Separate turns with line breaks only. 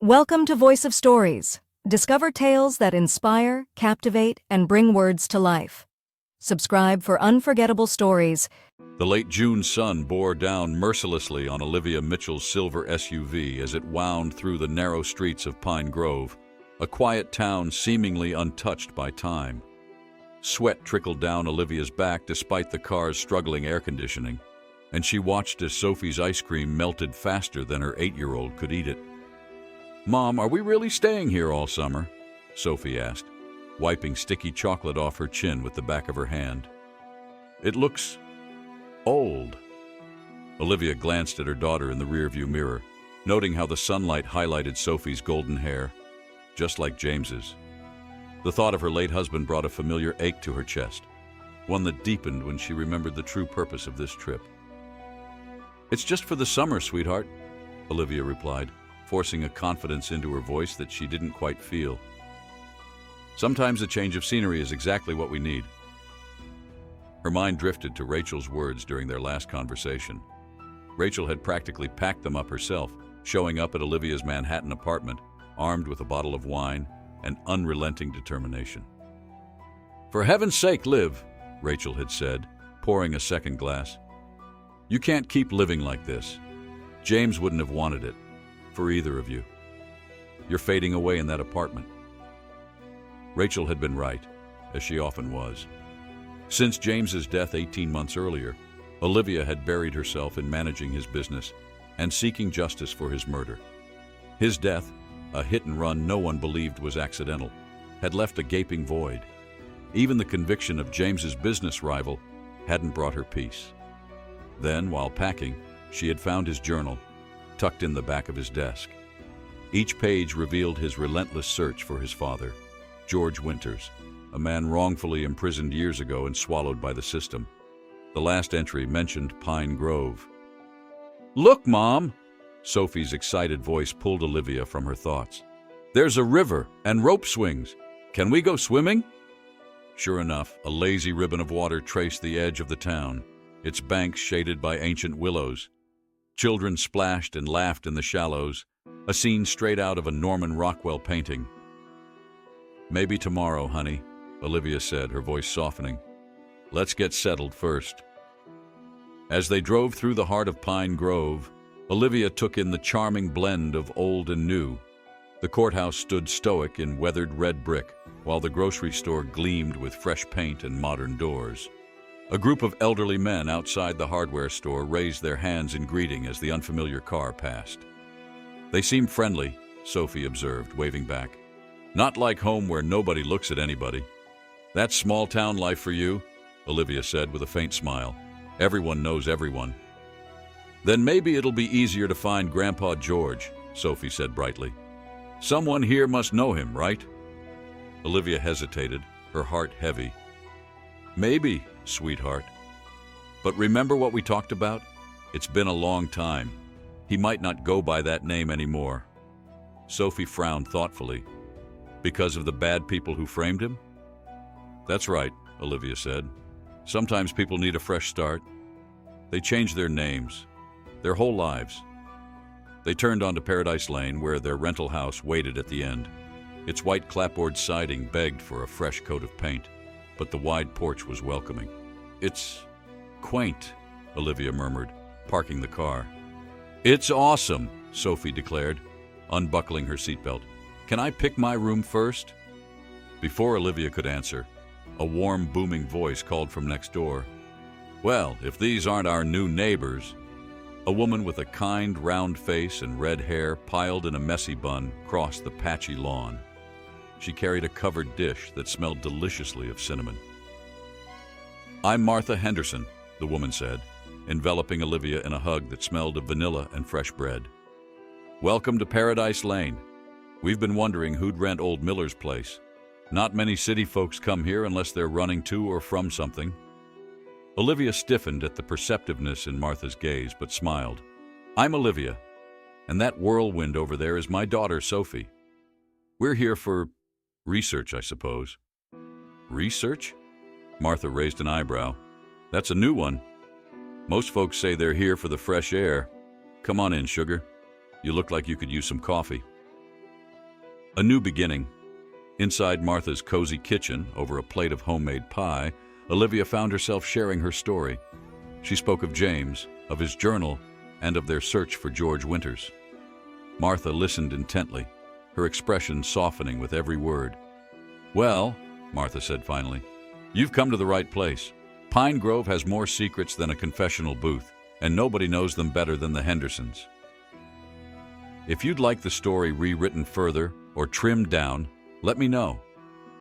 Welcome to Voice of Stories. Discover tales that inspire, captivate, and bring words to life. Subscribe for unforgettable stories.
The late June sun bore down mercilessly on Olivia Mitchell's silver SUV as it wound through the narrow streets of Pine Grove, a quiet town seemingly untouched by time. Sweat trickled down Olivia's back despite the car's struggling air conditioning, and she watched as Sophie's ice cream melted faster than her 8-year-old could eat it. "Mom, are we really staying here all summer?" Sophie asked, wiping sticky chocolate off her chin with the back of her hand. "It looks old." Olivia glanced at her daughter in the rearview mirror, noting how the sunlight highlighted Sophie's golden hair, just like James's. The thought of her late husband brought a familiar ache to her chest, one that deepened when she remembered the true purpose of this trip. "It's just for the summer, sweetheart," Olivia replied, forcing a confidence into her voice that she didn't quite feel. "Sometimes a change of scenery is exactly what we need." Her mind drifted to Rachel's words during their last conversation. Rachel had practically packed them up herself, showing up at Olivia's Manhattan apartment, armed with a bottle of wine and unrelenting determination. "For heaven's sake, Liv," Rachel had said, pouring a second glass. "You can't keep living like this. James wouldn't have wanted it, for either of you. You're fading away in that apartment." Rachel had been right, as she often was. Since James's death 18 months earlier, Olivia had buried herself in managing his business and seeking justice for his murder. His death, a hit-and-run no one believed was accidental, had left a gaping void. Even the conviction of James's business rival hadn't brought her peace. Then, while packing, she had found his journal, tucked in the back of his desk. Each page revealed his relentless search for his father, George Winters, a man wrongfully imprisoned years ago and swallowed by the system. The last entry mentioned Pine Grove. "Look, Mom!" Sophie's excited voice pulled Olivia from her thoughts. "There's a river and rope swings. Can we go swimming?" Sure enough, a lazy ribbon of water traced the edge of the town, its banks shaded by ancient willows. Children splashed and laughed in the shallows, a scene straight out of a Norman Rockwell painting. "Maybe tomorrow, honey," Olivia said, her voice softening. "Let's get settled first." As they drove through the heart of Pine Grove, Olivia took in the charming blend of old and new. The courthouse stood stoic in weathered red brick, while the grocery store gleamed with fresh paint and modern doors. A group of elderly men outside the hardware store raised their hands in greeting as the unfamiliar car passed. "They seem friendly," Sophie observed, waving back. "Not like home where nobody looks at anybody." "That's small-town life for you," Olivia said with a faint smile. "Everyone knows everyone." "Then maybe it'll be easier to find Grandpa George," Sophie said brightly. "Someone here must know him, right?" Olivia hesitated, her heart heavy. "Maybe, sweetheart. But remember what we talked about? It's been a long time. He might not go by that name anymore." Sophie frowned thoughtfully. "Because of the bad people who framed him?" "That's right," Olivia said. "Sometimes people need a fresh start. They change their names, their whole lives." They turned onto Paradise Lane, where their rental house waited at the end. Its white clapboard siding begged for a fresh coat of paint, but the wide porch was welcoming. "It's quaint," Olivia murmured, parking the car. "It's awesome," Sophie declared, unbuckling her seatbelt. "Can I pick my room first?" Before Olivia could answer, a warm, booming voice called from next door. "Well, if these aren't our new neighbors." A woman with a kind, round face and red hair piled in a messy bun crossed the patchy lawn. She carried a covered dish that smelled deliciously of cinnamon. "I'm Martha Henderson," the woman said, enveloping Olivia in a hug that smelled of vanilla and fresh bread. "Welcome to Paradise Lane. We've been wondering who'd rent old Miller's place. Not many city folks come here unless they're running to or from something." Olivia stiffened at the perceptiveness in Martha's gaze, but smiled. "I'm Olivia, and that whirlwind over there is my daughter, Sophie. We're here for research, I suppose." "Research?" Martha raised an eyebrow. "That's a new one. Most folks say they're here for the fresh air. Come on in, sugar. You look like you could use some coffee." A new beginning. Inside Martha's cozy kitchen, over a plate of homemade pie, Olivia found herself sharing her story. She spoke of James, of his journal, and of their search for George Winters. Martha listened intently, her expression softening with every word. "Well," Martha said finally, "you've come to the right place. Pine Grove has more secrets than a confessional booth, and nobody knows them better than the Hendersons. If you'd like the story rewritten further or trimmed down, let me know.